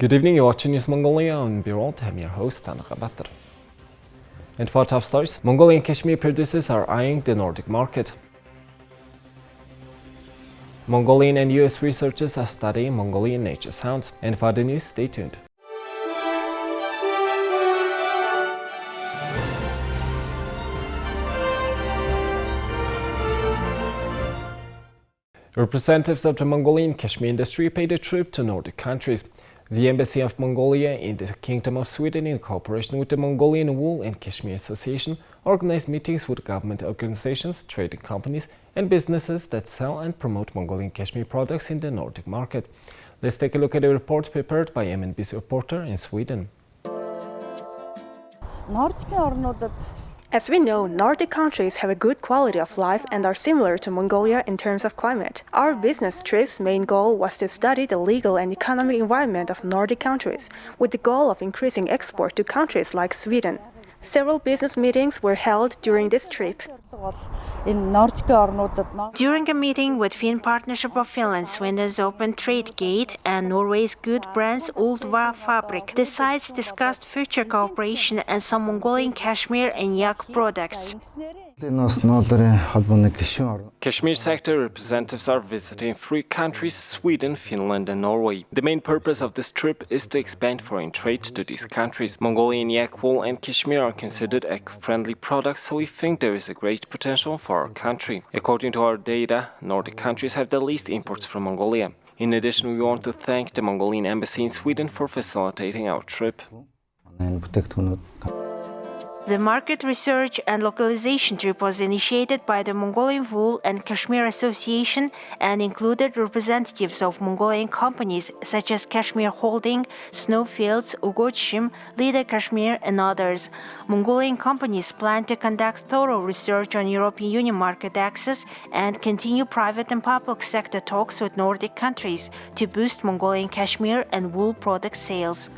Good evening, you're watching News Mongolia on MNB World. I'm your host, Tanaka. And for top stories, Mongolian cashmere producers are eyeing the Nordic market. Mongolian and U.S. researchers are studying Mongolian nature sounds. And for the news, stay tuned. Representatives of the Mongolian cashmere industry paid a trip to Nordic countries. The Embassy of Mongolia in the Kingdom of Sweden, in cooperation with the Mongolian Wool and Cashmere Association, organized meetings with government organizations, trading companies, and businesses that sell and promote Mongolian cashmere products in the Nordic market. Let's take a look at a report prepared by MNB's reporter in Sweden. As we know, Nordic countries have a good quality of life and are similar to Mongolia in terms of climate. Our business trip's main goal was to study the legal and economic environment of Nordic countries, with the goal of increasing export to countries like Sweden. Several business meetings were held during this trip. During a meeting with Finn Partnership of Finland, Sweden's Open Trade Gate, and Norway's good brands Uldva Fabric, the sides discussed future cooperation and some Mongolian cashmere and yak products. Kashmir sector representatives are visiting 3 countries, Sweden, Finland and Norway. The main purpose of this trip is to expand foreign trade to these countries. Mongolian yak wool and cashmere are considered eco-friendly products, so we think there is a great potential for our country. According to our data, Nordic countries have the least imports from Mongolia. In addition, we want to thank the Mongolian Embassy in Sweden for facilitating our trip. The market research and localization trip was initiated by the Mongolian Wool and Cashmere Association and included representatives of Mongolian companies such as Cashmere Holding, Snowfields, Ugochim, Lida Kashmir, and others. Mongolian companies plan to conduct thorough research on European Union market access and continue private and public sector talks with Nordic countries to boost Mongolian cashmere and wool product sales.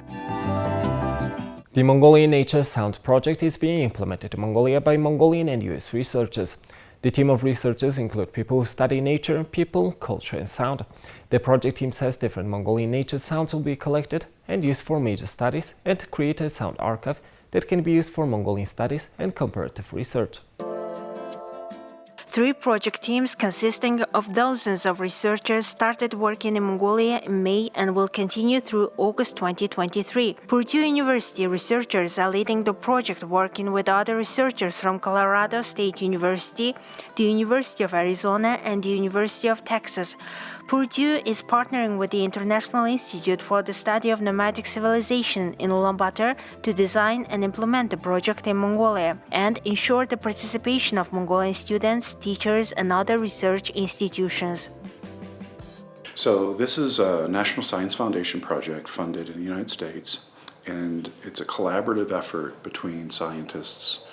The Mongolian Nature Sound project is being implemented in Mongolia by Mongolian and U.S. researchers. The team of researchers include people who study nature, people, culture and sound. The project team says different Mongolian nature sounds will be collected and used for major studies and to create a sound archive that can be used for Mongolian studies and comparative research. 3 project teams consisting of dozens of researchers started working in Mongolia in May and will continue through August 2023. Purdue University researchers are leading the project, working with other researchers from Colorado State University, the University of Arizona, and the University of Texas. Purdue is partnering with the International Institute for the Study of Nomadic Civilization in Ulaanbaatar to design and implement the project in Mongolia and ensure the participation of Mongolian students, teachers, and other research institutions. So this is a National Science Foundation project funded in the United States, and it's a collaborative effort between scientists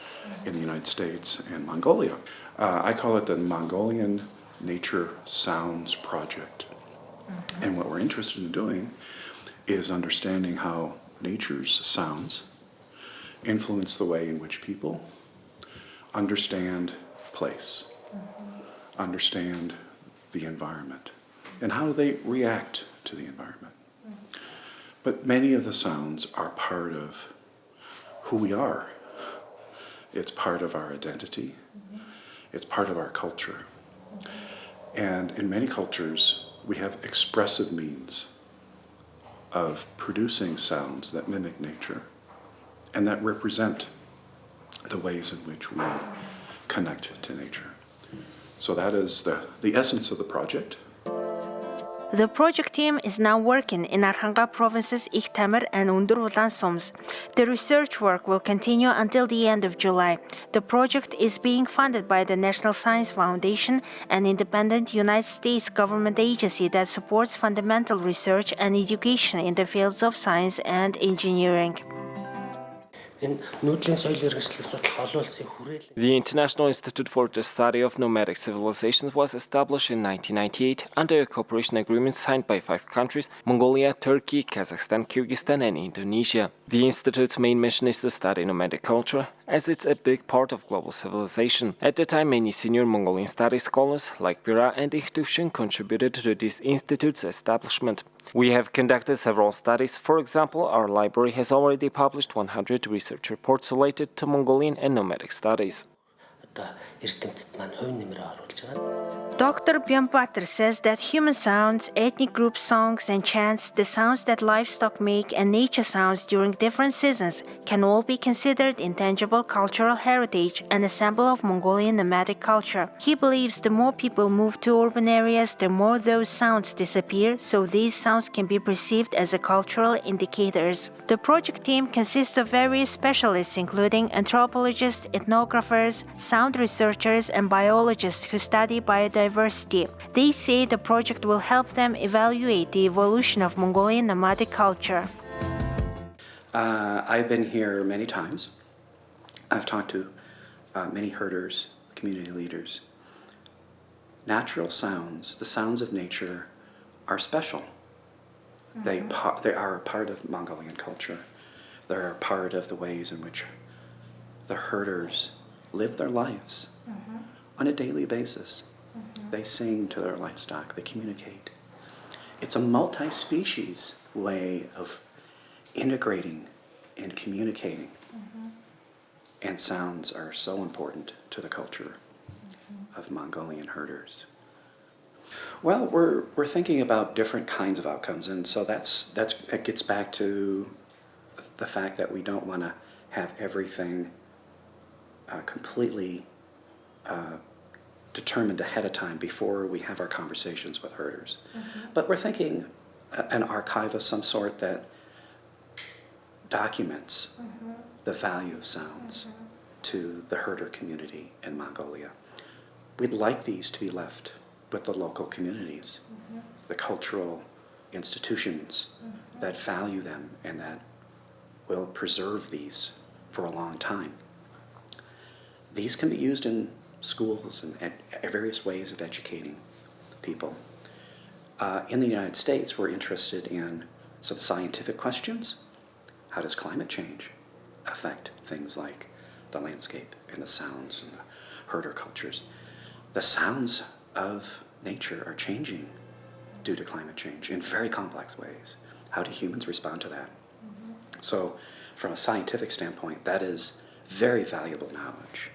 in the United States and Mongolia. I call it the Mongolian Nature Sounds Project. And what we're interested in doing is understanding how nature's sounds influence the way in which people understand place, understand the environment, and how they react to the environment. But many of the sounds are part of who we are. It's part of our identity. It's part of our culture. And in many cultures, we have expressive means of producing sounds that mimic nature and that represent the ways in which we connect to nature. So that is the essence of the project. The project team is now working in Arkhanga provinces Ikhtamir and Undur Ulan Soms. The research work will continue until the end of July. The project is being funded by the National Science Foundation, an independent United States government agency that supports fundamental research and education in the fields of science and engineering. The International Institute for the Study of Nomadic Civilizations was established in 1998 under a cooperation agreement signed by 5 countries: Mongolia, Turkey, Kazakhstan, Kyrgyzstan and Indonesia. The institute's main mission is to study nomadic culture, as it's a big part of global civilization. At the time, many senior Mongolian studies scholars like Pira and Ichtuvshin contributed to this institute's establishment. We have conducted several studies. For example, our library has already published 100 research reports related to Mongolian and nomadic studies. Dr. Björn says that human sounds, ethnic group songs and chants, the sounds that livestock make, and nature sounds during different seasons can all be considered intangible cultural heritage and a symbol of Mongolian nomadic culture. He believes the more people move to urban areas, the more those sounds disappear, so these sounds can be perceived as a cultural indicators. The project team consists of various specialists including anthropologists, ethnographers, sound researchers, and biologists who study biodiversity. They say the project will help them evaluate the evolution of Mongolian nomadic culture. I've been here many times. I've talked to many herders, community leaders. Natural sounds, the sounds of nature, are special. They are a part of Mongolian culture. They're a part of the ways in which the herders live their lives on a daily basis. They sing to their livestock, they communicate. It's a multi-species way of integrating and communicating. And sounds are so important to the culture of Mongolian herders. Well, we're thinking about different kinds of outcomes, and so that gets back to the fact that we don't want to have everything completely determined ahead of time before we have our conversations with herders. But we're thinking an archive of some sort that documents the value of sounds to the herder community in Mongolia. We'd like these to be left with the local communities, the cultural institutions that value them and that will preserve these for a long time. These can be used in schools and various ways of educating people. In the United States, we're interested in some scientific questions. How does climate change affect things like the landscape and the sounds and the herder cultures? The sounds of nature are changing due to climate change in very complex ways. How do humans respond to that? So from a scientific standpoint, that is very valuable knowledge.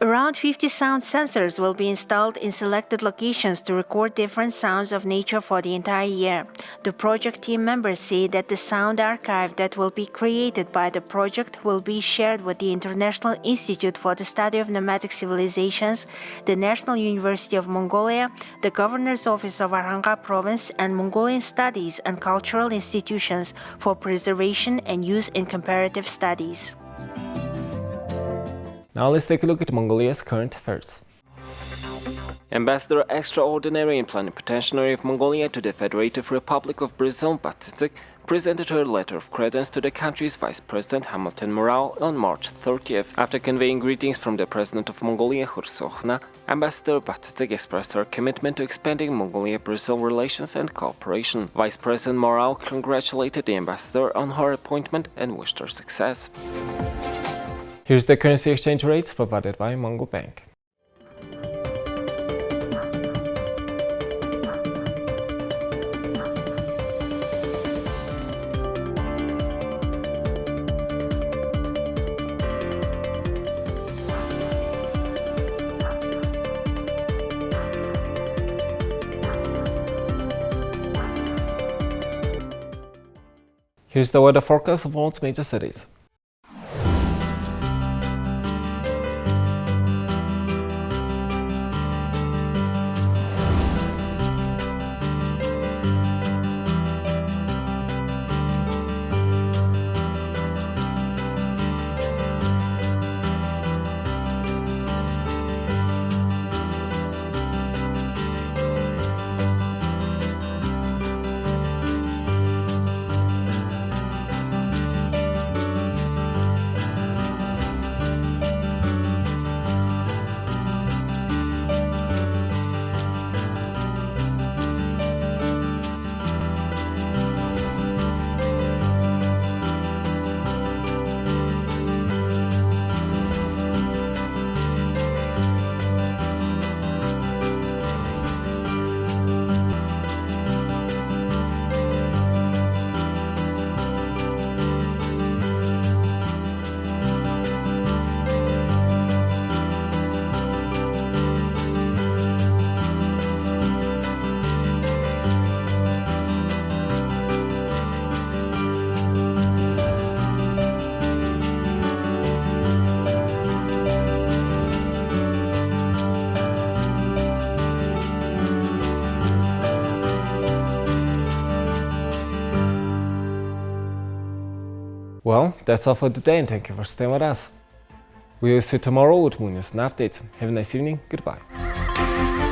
Around 50 sound sensors will be installed in selected locations to record different sounds of nature for the entire year. The project team members say that the sound archive that will be created by the project will be shared with the International Institute for the Study of Nomadic Civilizations, the National University of Mongolia, the Governor's Office of Aranga Province, and Mongolian Studies and Cultural Institutions for preservation and use in comparative studies. Now let's take a look at Mongolia's current affairs. Ambassador Extraordinary and Plenipotentiary of Mongolia to the Federative Republic of Brazil, Batsitsik, presented her letter of credence to the country's Vice President Hamilton Morale on March 30th. After conveying greetings from the President of Mongolia, Khursokhna, Ambassador Batsitsik expressed her commitment to expanding Mongolia-Brazil relations and cooperation. Vice President Morale congratulated the ambassador on her appointment and wished her success. Here's the currency exchange rates provided by Mongol Bank. Here's the weather forecast of all major cities. Well, that's all for today, and thank you for staying with us. We will see you tomorrow with more news and updates. Have a nice evening. Goodbye.